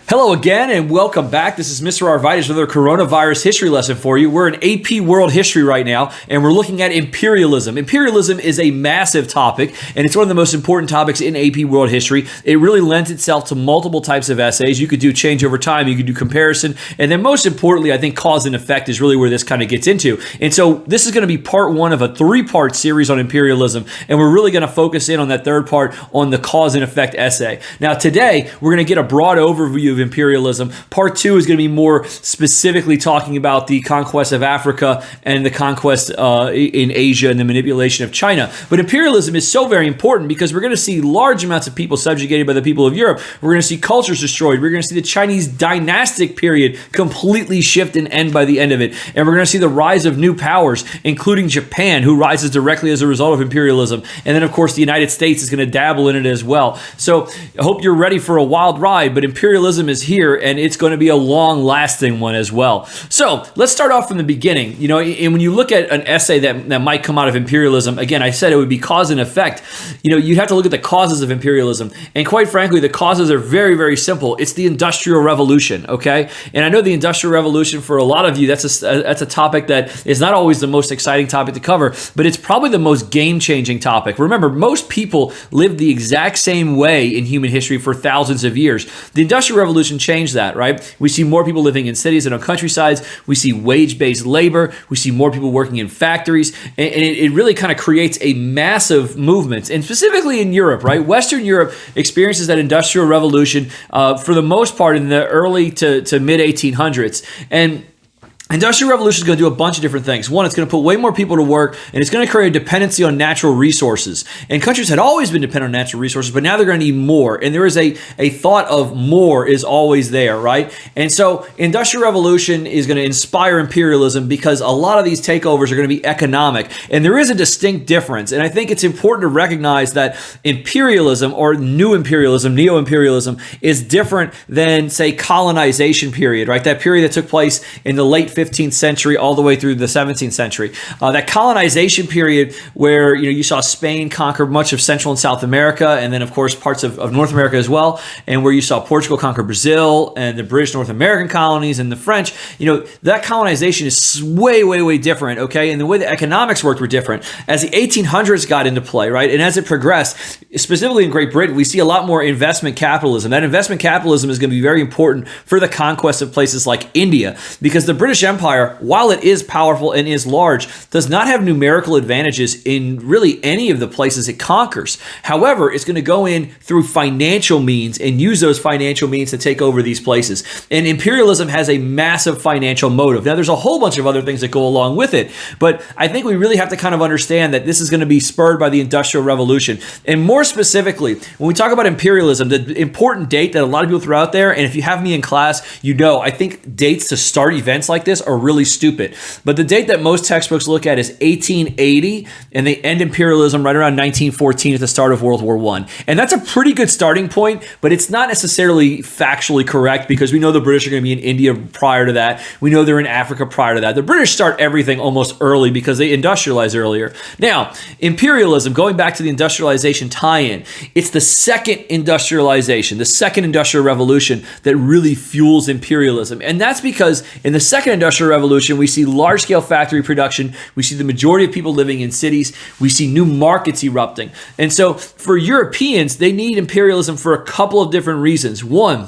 Hello again and welcome back. This is Mr. Arvites with our coronavirus history lesson for you. We're in AP World History right now and we're looking at imperialism. Imperialism is a massive topic and it's one of the most important topics in AP World History. It really lends itself to multiple types of essays. You could do change over time, you could do comparison, and then most importantly, I think cause and effect is really where this kind of gets into. And so this is going to be part one of a three-part series on imperialism, and we're really going to focus in on that third part on the cause and effect essay. Now today, we're going to get a broad overview of imperialism. Part two is going to be more specifically talking about the conquest of Africa and the conquest in Asia and the manipulation of China. But imperialism is so very important because we're going to see large amounts of people subjugated by the people of Europe. We're going to see cultures destroyed. We're going to see the Chinese dynastic period completely shift and end by the end of it. And we're going to see the rise of new powers, including Japan, who rises directly as a result of imperialism. And then, of course, the United States is going to dabble in it as well. So I hope you're ready for a wild ride, but imperialism is here and it's going to be a long-lasting one as well. So let's start off from the beginning. And when you look at an essay that might come out of imperialism, again, I said it would be cause and effect. You'd have to look at the causes of imperialism. And quite frankly, the causes are very, very simple. It's the Industrial Revolution, okay? And I know the Industrial Revolution, for a lot of you, that's a topic that is not always the most exciting topic to cover, but it's probably the most game-changing topic. Remember, most people lived the exact same way in human history for thousands of years. The Industrial Revolution changed that, right? We see more people living in cities and on countrysides. We see wage-based labor. We see more people working in factories. And it really kind of creates a massive movement. And specifically in Europe, right? Western Europe experiences that Industrial Revolution for the most part in the early to mid-1800s. And Industrial Revolution is going to do a bunch of different things. One, it's going to put way more people to work, and it's going to create a dependency on natural resources. And countries had always been dependent on natural resources, but now they're going to need more. And there is a thought of more is always there, right? And so Industrial Revolution is going to inspire imperialism because a lot of these takeovers are going to be economic. And there is a distinct difference. And I think it's important to recognize that imperialism or new imperialism, neo-imperialism, is different than, say, colonization period, right? That period that took place in the late 15th century all the way through the 17th century. That colonization period where you saw Spain conquer much of Central and South America, and then of course parts of North America as well, and where you saw Portugal conquer Brazil and the British North American colonies and the French, that colonization is way, way, way different, okay? And the way the economics worked were different. As the 1800s got into play, right, and as it progressed, specifically in Great Britain, we see a lot more investment capitalism. That investment capitalism is going to be very important for the conquest of places like India, because the British Empire, while it is powerful and is large, does not have numerical advantages in really any of the places it conquers. However, it's going to go in through financial means and use those financial means to take over these places. And imperialism has a massive financial motive. Now, there's a whole bunch of other things that go along with it, but I think we really have to kind of understand that this is going to be spurred by the Industrial Revolution. And more specifically, when we talk about imperialism, the important date that a lot of people throw out there, and if you have me in class, I think dates to start events like this are really stupid. But the date that most textbooks look at is 1880, and they end imperialism right around 1914 at the start of World War I. And that's a pretty good starting point, but it's not necessarily factually correct because we know the British are going to be in India prior to that. We know they're in Africa prior to that. The British start everything almost early because they industrialize earlier. Now, imperialism, going back to the industrialization tie-in, it's the second industrialization, the second industrial revolution that really fuels imperialism. And that's because in the second industrial revolution, we see large-scale factory production. We see the majority of people living in cities. We see new markets erupting. And so for Europeans, they need imperialism for a couple of different reasons. One,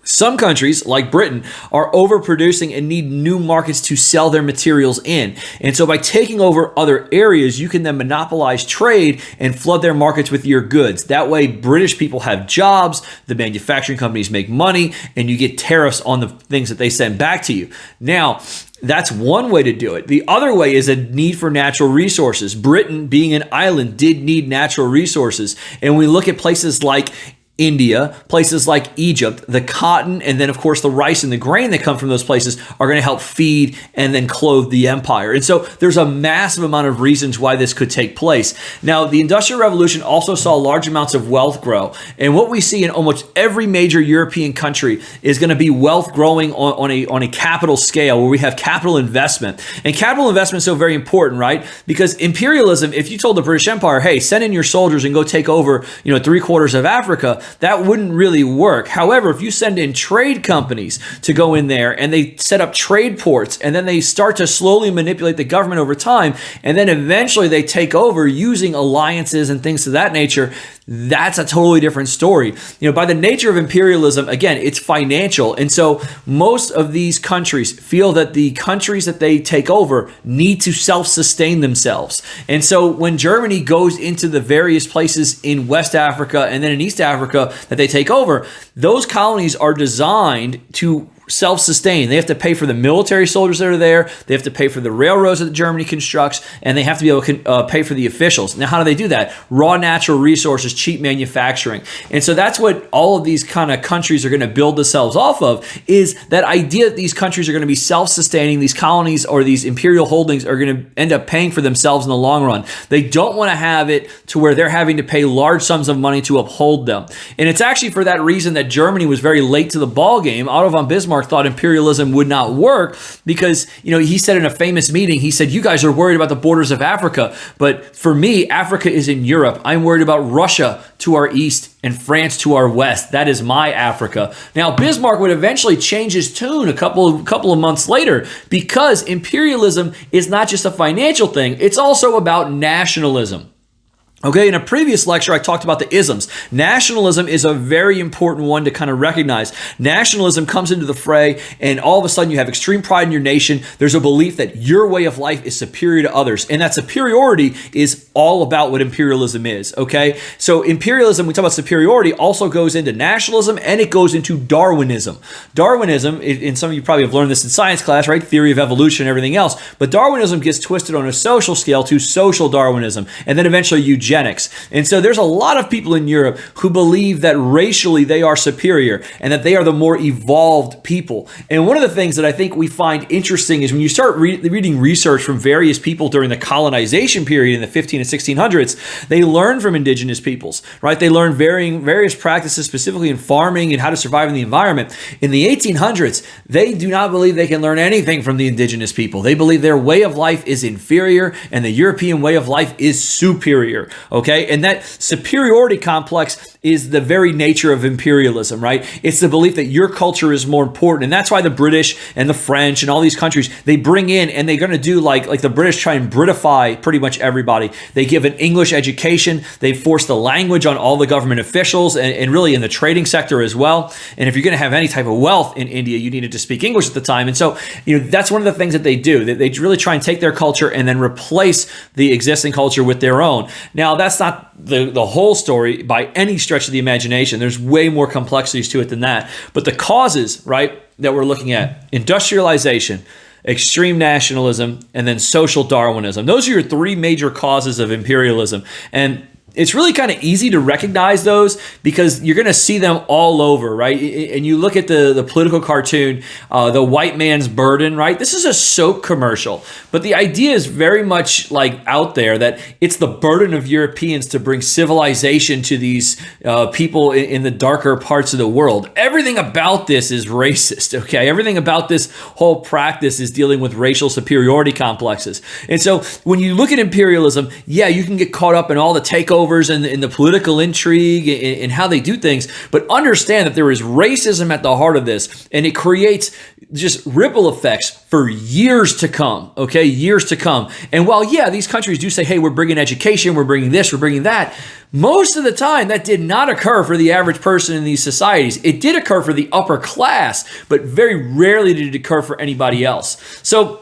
some countries, like Britain, are overproducing and need new markets to sell their materials in. And so by taking over other areas, you can then monopolize trade and flood their markets with your goods. That way, British people have jobs, the manufacturing companies make money, and you get tariffs on the things that they send back to you. Now, that's one way to do it. The other way is a need for natural resources. Britain, being an island, did need natural resources. And we look at places like India, places like Egypt, the cotton, and then of course the rice and the grain that come from those places are going to help feed and then clothe the empire. And so there's a massive amount of reasons why this could take place. Now, the Industrial Revolution also saw large amounts of wealth grow. And what we see in almost every major European country is going to be wealth growing on a capital scale where we have capital investment. And capital investment is so very important, right? Because imperialism, if you told the British Empire, hey, send in your soldiers and go take over, 3/4 of Africa, that wouldn't really work. However, if you send in trade companies to go in there and they set up trade ports and then they start to slowly manipulate the government over time, and then eventually they take over using alliances and things of that nature, that's a totally different story. By the nature of imperialism, again, it's financial. And so most of these countries feel that the countries that they take over need to self-sustain themselves. And so when Germany goes into the various places in West Africa and then in East Africa that they take over, those colonies are designed to self-sustain. They have to pay for the military soldiers that are there. They have to pay for the railroads that Germany constructs, and they have to be able to pay for the officials. Now, how do they do that? Raw natural resources, cheap manufacturing. And so that's what all of these kind of countries are going to build themselves off of, is that idea that these countries are going to be self-sustaining. These colonies or these imperial holdings are going to end up paying for themselves in the long run. They don't want to have it to where they're having to pay large sums of money to uphold them. And it's actually for that reason that Germany was very late to the ball game. Otto von Bismarck thought imperialism would not work because, he said in a famous meeting, he said, you guys are worried about the borders of Africa. But for me, Africa is in Europe. I'm worried about Russia to our east and France to our west. That is my Africa. Now, Bismarck would eventually change his tune a couple of months later, because imperialism is not just a financial thing. It's also about nationalism. Okay, in a previous lecture, I talked about the isms. Nationalism is a very important one to kind of recognize. Nationalism comes into the fray, and all of a sudden you have extreme pride in your nation. There's a belief that your way of life is superior to others, and that superiority is all about what imperialism is, okay? So imperialism, we talk about superiority, also goes into nationalism, and it goes into Darwinism. Darwinism, and some of you probably have learned this in science class, right? Theory of evolution and everything else, but Darwinism gets twisted on a social scale to social Darwinism, and then eventually eugenics. And so there's a lot of people in Europe who believe that racially they are superior and that they are the more evolved people. And one of the things that I think we find interesting is when you start reading research from various people during the colonization period in the 15 and 1600s, they learn from indigenous peoples, right? They learn various practices, specifically in farming and how to survive in the environment. In the 1800s, they do not believe they can learn anything from the indigenous people. They believe their way of life is inferior and the European way of life is superior. Okay, and that superiority complex is the very nature of imperialism, right? It's the belief that your culture is more important. And that's why the British and the French and all these countries, they bring in and they're going to do like the British try and Britify pretty much everybody. They give an English education. They force the language on all the government officials and really in the trading sector as well. And if you're going to have any type of wealth in India, you needed to speak English at the time. And so, that's one of the things that they do. They really try and take their culture and then replace the existing culture with their own. Now, that's not the whole story by any stretch of the imagination. There's way more complexities to it than that. But the causes, right, that we're looking at, industrialization, extreme nationalism, and then social Darwinism. Those are your three major causes of imperialism. And it's really kind of easy to recognize those because you're going to see them all over, right? And you look at the political cartoon, The White Man's Burden, right? This is a soap commercial, but the idea is very much like out there that it's the burden of Europeans to bring civilization to these people in the darker parts of the world. Everything about this is racist, okay? Everything about this whole practice is dealing with racial superiority complexes. And so when you look at imperialism, yeah, you can get caught up in all the takeovers and the political intrigue and how they do things, but understand that there is racism at the heart of this, and it creates just ripple effects for years to come, okay? Years to come. And while, yeah, these countries do say, hey, we're bringing education, we're bringing this, we're bringing that, most of the time that did not occur for the average person in these societies. It did occur for the upper class, but very rarely did it occur for anybody else. So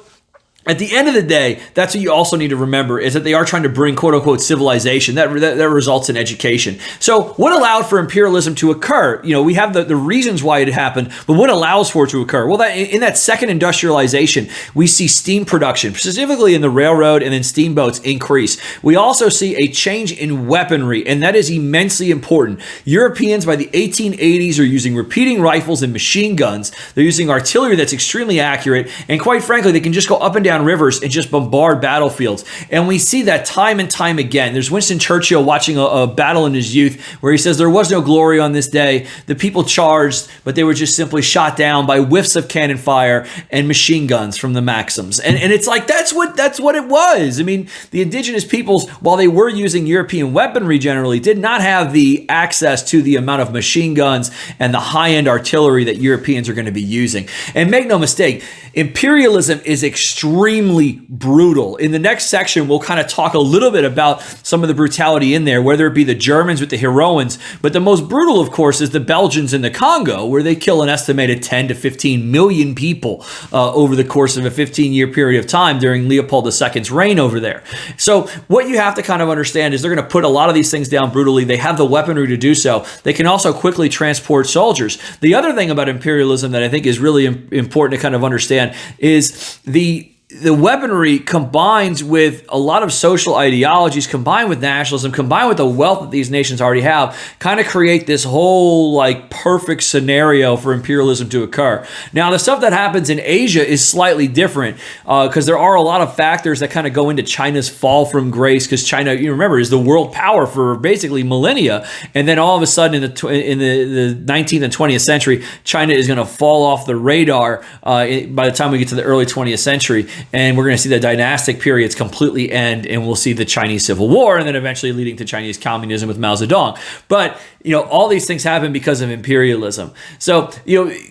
at the end of the day, that's what you also need to remember, is that they are trying to bring quote-unquote civilization that results in education. So what allowed for imperialism to occur? We have the reasons why it happened, but what allows for it to occur? Well, in that second industrialization, we see steam production, specifically in the railroad and then steamboats, increase. We also see a change in weaponry, and that is immensely important. Europeans by the 1880s are using repeating rifles and machine guns. They're using artillery that's extremely accurate, and quite frankly, they can just go up and down down rivers and just bombard battlefields. And we see that time and time again. There's Winston Churchill watching a battle in his youth where he says there was no glory on this day. The people charged, but they were just simply shot down by whiffs of cannon fire and machine guns from the Maxims. And it's like, that's what it was. I mean, the indigenous peoples, while they were using European weaponry generally, did not have the access to the amount of machine guns and the high-end artillery that Europeans are going to be using. And make no mistake, imperialism is extremely brutal. In the next section, we'll kind of talk a little bit about some of the brutality in there, whether it be the Germans with the Heroans, but the most brutal, of course, is the Belgians in the Congo, where they kill an estimated 10 to 15 million people over the course of a 15-year period of time during Leopold II's reign over there. So what you have to kind of understand is they're going to put a lot of these things down brutally. They have the weaponry to do so. They can also quickly transport soldiers. The other thing about imperialism that I think is really important to kind of understand is the weaponry combines with a lot of social ideologies, combined with nationalism, combined with the wealth that these nations already have, kind of create this whole like perfect scenario for imperialism to occur. Now, the stuff that happens in Asia is slightly different because there are a lot of factors that kind of go into China's fall from grace, because China, you remember, is the world power for basically millennia. And then all of a sudden in the 19th and 20th century, China is going to fall off the radar by the time we get to the early 20th century. And we're going to see the dynastic periods completely end, and we'll see the Chinese Civil War, and then eventually leading to Chinese communism with Mao Zedong. But, all these things happen because of imperialism. So,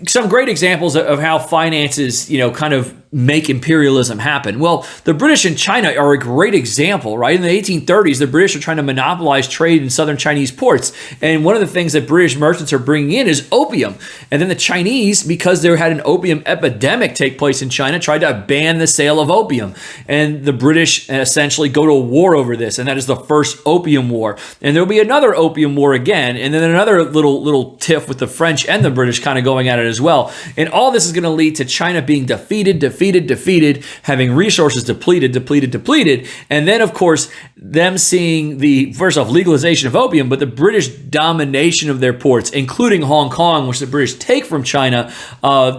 some great examples of how finances, kind of make imperialism happen. Well, the British in China are a great example, right? In the 1830s, the British are trying to monopolize trade in southern Chinese ports. And one of the things that British merchants are bringing in is opium. And then the Chinese, because they had an opium epidemic take place in China, tried to ban the sale of opium. And the British essentially go to war over this. And that is the first Opium War. And there'll be another Opium War again. And then another little tiff with the French and the British kind of going at it as well. And all this is going to lead to China being defeated, having resources depleted. And then, of course, them seeing the, first off, legalization of opium, but the British domination of their ports, including Hong Kong, which the British take from China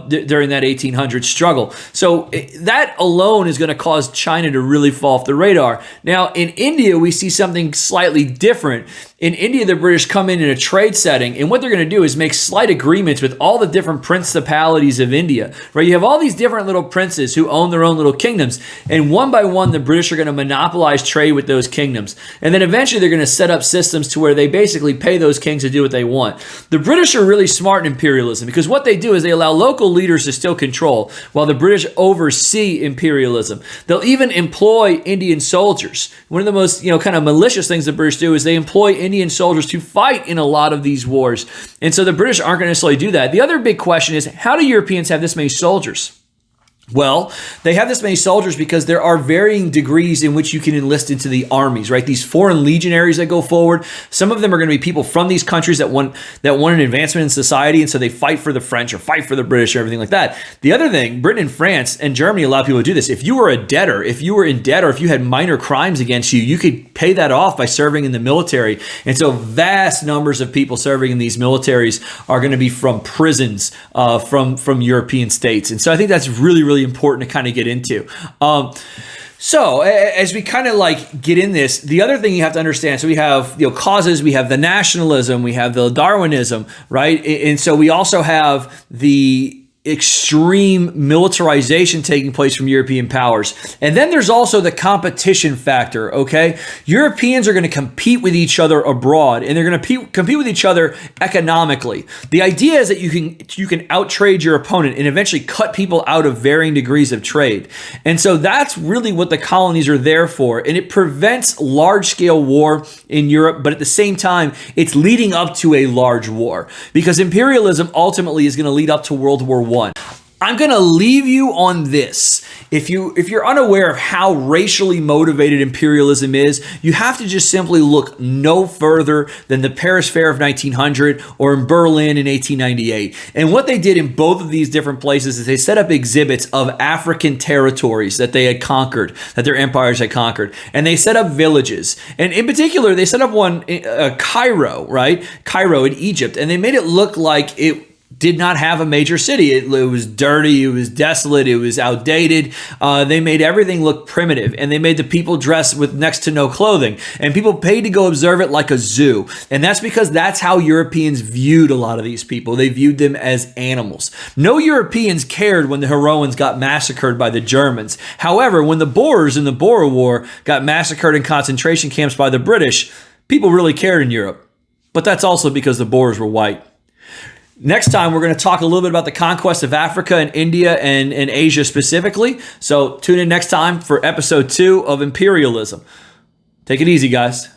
during that 1800s struggle. So that alone is going to cause China to really fall off the radar. Now, in India, we see something slightly different. In India, the British come in a trade setting, and what they're going to do is make slight agreements with all the different principalities of India, right? You have all these different little princes who own their own little kingdoms, and one by one, the British are going to monopolize trade with those kingdoms. And then eventually, they're going to set up systems to where they basically pay those kings to do what they want. The British are really smart in imperialism, because what they do is they allow local leaders to still control, while the British oversee imperialism. They'll even employ Indian soldiers. One of the most, kind of malicious things the British do is they employ Indian soldiers to fight in a lot of these wars. And so the British aren't going to necessarily do that. The other big question is, how do Europeans have this many soldiers? Well, they have this many soldiers because there are varying degrees in which you can enlist into the armies, right? These foreign legionaries that go forward, some of them are going to be people from these countries that want an advancement in society, and so they fight for the French or fight for the British or everything like that. The other thing, Britain and France and Germany allow people to do this. If you were a debtor, if you were in debt, or if you had minor crimes against you, you could pay that off by serving in the military. And so vast numbers of people serving in these militaries are going to be from prisons from European states. And so I think that's really important to kind of get into. So as we kind of get in this, the other thing you have to understand, so we have causes, we have the nationalism, we have the Darwinism, right? And so we also have the extreme militarization taking place from European powers. And then there's also the competition factor, okay? Europeans are going to compete with each other abroad, and they're going to compete with each other economically. The idea is that you can outtrade your opponent and eventually cut people out of varying degrees of trade. And so that's really what the colonies are there for. And it prevents large-scale war in Europe, but at the same time, it's leading up to a large war, because imperialism ultimately is going to lead up to World War I. I'm going to leave you on this. If you're unaware of how racially motivated imperialism is, you have to just simply look no further than the Paris Fair of 1900 or in Berlin in 1898. And what they did in both of these different places is they set up exhibits of African territories that they had conquered, that their empires had conquered. And they set up villages. And in particular, they set up one, Cairo, right? Cairo in Egypt. And they made it look like it did not have a major city. It was dirty, it was desolate, it was outdated. They made everything look primitive, and they made the people dress with next to no clothing. And people paid to go observe it like a zoo. And that's because that's how Europeans viewed a lot of these people. They viewed them as animals. No Europeans cared when the Heroans got massacred by the Germans. However, when the Boers in the Boer War got massacred in concentration camps by the British, people really cared in Europe. But that's also because the Boers were white. Next time, we're going to talk a little bit about the conquest of Africa and India and Asia specifically. So tune in next time for episode 2 of Imperialism. Take it easy, guys.